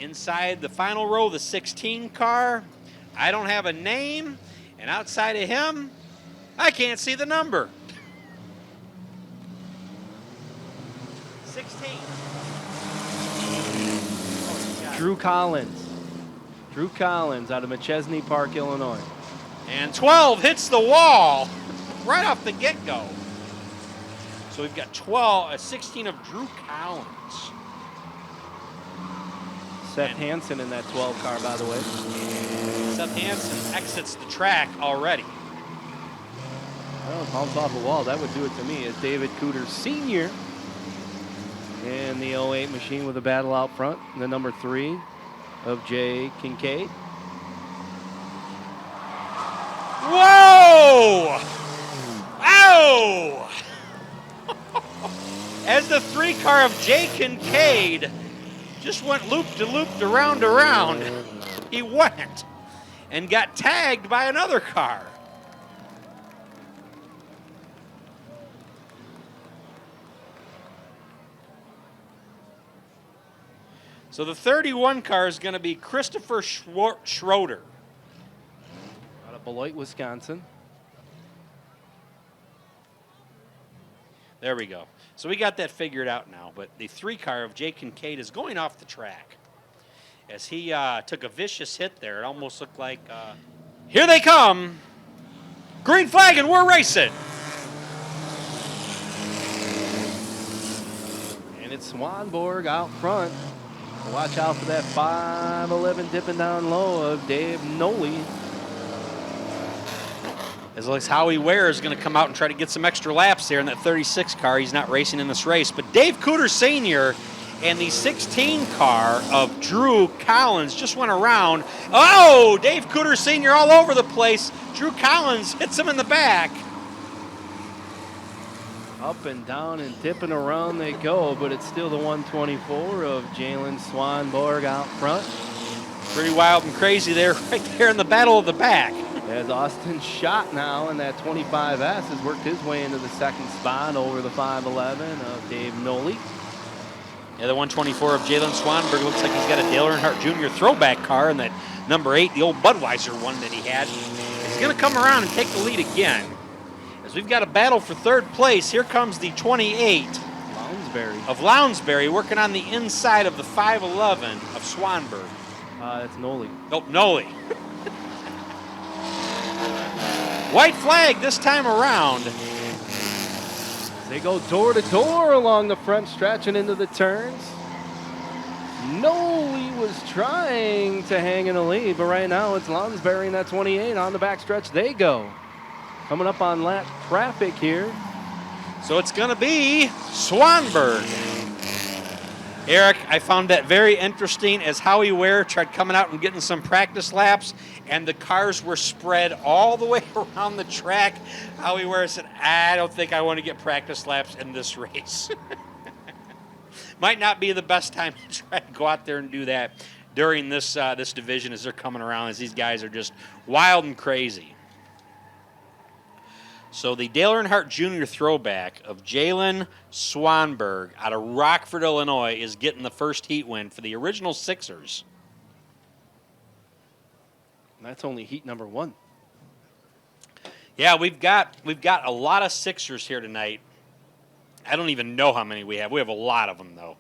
Inside the final row, the 16 car. I don't have a name, and outside of him, I can't see the number. 16. Drew Collins. Drew Collins out of McChesney Park, Illinois. And 12 hits the wall right off the get-go. So we've got 16 of Drew Collins. Seth Hansen in that 12 car, by the way. Seth Hansen exits the track already. Well, bounce off the wall. That would do it to me. As David Cooter Sr. in the 08 machine with a battle out front. The number 3 of Jay Kincaid. Whoa! Ow! As the 3 car of Jay Kincaid just went loop-de-loop, around, he went and got tagged by another car. So the 31 car is going to be Christopher Schroeder. Out of Beloit, Wisconsin. There we go. So we got that figured out now, but the 3 car of Jay Kincaid is going off the track. As he took a vicious hit there, it almost looked like, here they come. Green flag and we're racing. And it's Swanborg out front. Watch out for that 5'11" dipping down low of Dave Noley. As looks Howie Ware is going to come out and try to get some extra laps there in that 36 car. He's not racing in this race. But Dave Cooter Sr. and the 16 car of Drew Collins just went around. Oh, Dave Cooter Sr. all over the place. Drew Collins hits him in the back. Up and down and dipping around they go, but it's still the 124 of Jalen Swanborg out front. Pretty wild and crazy there, right there in the battle of the back. As Austin Schott now in that 25S has worked his way into the second spot over the 5'11" of Dave Noley. Yeah, the 124 of Jalen Swanberg looks like he's got a Dale Earnhardt Jr. throwback car in that number 8, the old Budweiser one that he had. He's going to come around and take the lead again. As we've got a battle for 3rd place, here comes the 28 of Lounsbury working on the inside of the 5'11" of Swanberg. That's Noley. Nope, Noley. White flag this time around. They go door to door along the front stretch and into the turns. Noley was trying to hang in the lead, but right now it's Lounsbury in that 28 on the back stretch. They go. Coming up on lap traffic here. So it's going to be Swanberg. Eric, I found that very interesting as Howie Ware tried coming out and getting some practice laps, and the cars were spread all the way around the track. Howie Ware said, I don't think I want to get practice laps in this race. Might not be the best time to try to go out there and do that during this this division as they're coming around, as these guys are just wild and crazy. So the Dale Earnhardt Jr. throwback of Jalen Swanberg out of Rockford, Illinois, is getting the first heat win for the original Sixers. And that's only heat number 1. Yeah, we've got a lot of Sixers here tonight. I don't even know how many we have. We have a lot of them, though.